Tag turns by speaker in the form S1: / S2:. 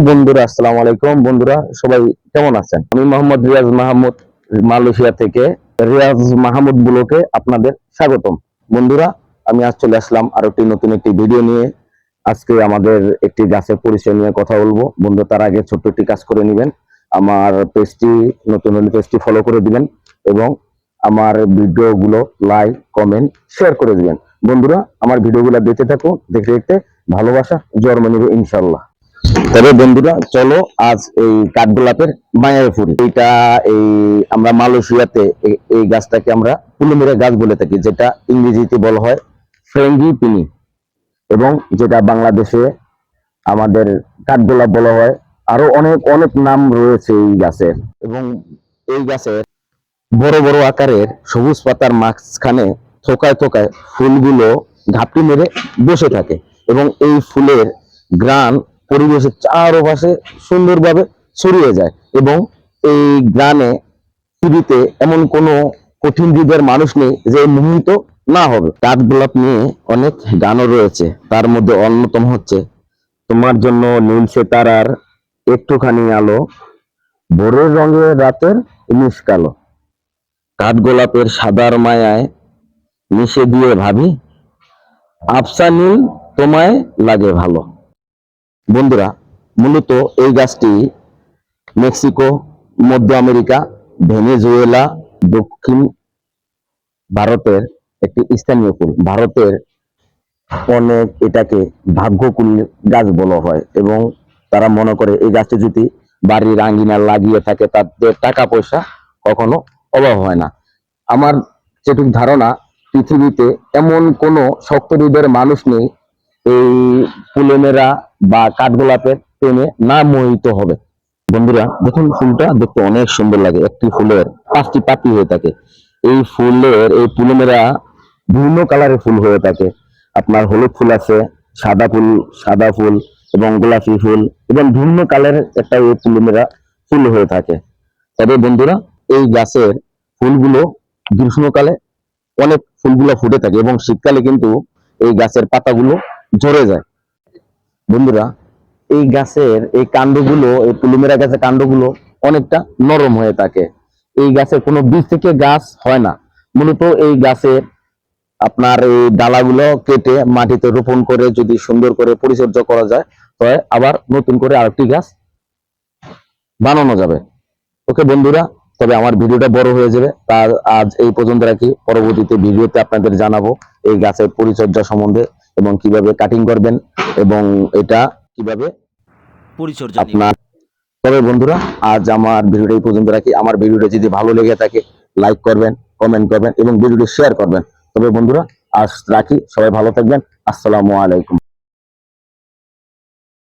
S1: বন্ধুরা, আসসালামু আলাইকুম। বন্ধুরা সবাই কেমন আছেন? আমি মোহাম্মদ রিয়াজ মাহমুদ, মালয়েশিয়া থেকে। রিয়াজ মাহমুদ ব্লগে আপনাদের স্বাগতম। বন্ধুরা, আমি আজ চলে আসলাম আরো নতুন একটি ভিডিও নিয়ে। আজকে আমাদের একটি গাছের পরিচয় নিয়ে কথা বলবো। বন্ধু, তার আগে ছোট্ট একটি কাজ করে নেবেন। আমার পেজটি নতুন হলে পেজটি ফলো করে দিবেন এবং আমার ভিডিওগুলো লাইক, কমেন্ট, শেয়ার করে দিবেন। বন্ধুরা, আমার ভিডিওগুলো দেখতে থাকুন। দেখতে দেখতে ভালোবাসা জন্ম নেবে ইনশাল্লাহ। তবে বন্ধুরা, চলো আজ এই কাঠগোলাপের মায়ায় ফুল, এইটা এই আমরা মালয়েশিয়াতে এই গাছটাকে আমরা পুলুমেরা গাছ বলে থাকি, যেটা ইংরেজিতে বলা হয় ফ্রেঙ্গিপিনি, এবং যেটা বাংলাদেশে আমাদের কাঠগোলাপ বলা হয়। আরো অনেক অনেক নাম রয়েছে এই গাছের। এবং এই গাছের বড় বড় আকারের সবুজ পাতার মাঝখানে থোকায় থোকায় ফুলগুলো ঘাপটি মেরে বসে থাকে, এবং এই ফুলের গ্রান পরিবেশের চারপাশে সুন্দরভাবে ছড়িয়ে যায়। এবং এই গ্রানে পৃথিবীতে এমন কোনো কঠিন হৃদয়ের মানুষ নেই যে মোহিত না হবে। কাঠগোলাপ নিয়ে অনেক গানও রয়েছে, তার মধ্যে অন্যতম হচ্ছে তোমার জন্য নীলসে তারার একটুখানি আলো, ভোরের রঙের রাতের মিশ কালো, কাঠগোলাপের সাদার মায়ায় মিশে দিয়ে ভাবি, আফসা নীল তোমায় লাগে ভালো। বন্ধুরা, মূলত এই গাছটি মেক্সিকো, মধ্য আমেরিকা, ভেনেজুয়েলা, দক্ষিণ ভারতের একটি স্থানীয় ফুল। ভারতের অনেক এটাকে ভাগ্যকুল গাছ বলা হয়, এবং তারা মনে করে এই গাছটি যদি বাড়ির আঙ্গিনা লাগিয়ে থাকে তাদের টাকা পয়সা কখনো অভাব হয় না। আমার যেটুকু ধারণা, পৃথিবীতে এমন কোনো শক্ত হৃদয়ের মানুষ নেই এই ফুলেমেরা বা কাঠগোলাপের প্রেমে না মোহিত হবে। বন্ধুরা, দেখুন ফুলটা দেখতে অনেক সুন্দর লাগে। একটি ফুলের 5টি পাপড়ি হয়ে থাকে। এই ফুলের এই ফুলেমেরা বিভিন্ন কালারের ফুল হয়ে থাকে। আপনার হলুদ ফুল আছে, সাদা ফুল এবং গোলাপি ফুল, এবং বিভিন্ন কালারের একটা এই ফুলেমেরা ফুল হয়ে থাকে। তবে বন্ধুরা, এই গাছের ফুলগুলো গ্রীষ্মকালে অনেক ফুলগুলো ফুটে থাকে, এবং শীতকালে কিন্তু এই গাছের পাতাগুলো ঝরে যায়। বন্ধুরা, এই গাছের এই কাণ্ডগুলো, এই পুলিমেরা গাছের কাণ্ডগুলো অনেকটা নরম হয়ে থাকে। এই গাছের কোনো বীজ থেকে গাছ হয় না। মূলত এই গাছের আপনার এই ডালাগুলো কেটে মাটিতে রোপণ করে যদি সুন্দর করে পরিচর্যা করা যায়, তবে আবার নতুন করে আরেকটি গাছ বানানো যাবে। ওকে বন্ধুরা, তবে আমার ভিডিওটা বড় হয়ে যাবে, তার আজ এই পর্যন্ত রাখি। পরবর্তীতে ভিডিওতে আপনাদের জানাবো এই গাছের পরিচর্যা সম্বন্ধে, এবং কিভাবে কাটিং করবেন এবং এটা কিভাবে
S2: পরিচর্যা
S1: আপনার। তবে বন্ধুরা, আজ আমার ভিডিওটা এই পর্যন্ত রাখি। আমার ভিডিওটা যদি ভালো লেগে থাকে লাইক করবেন, কমেন্ট করবেন এবং ভিডিওটি শেয়ার করবেন। তবে বন্ধুরা, আজ রাখি। সবাই ভালো থাকবেন। আসসালামু আলাইকুম।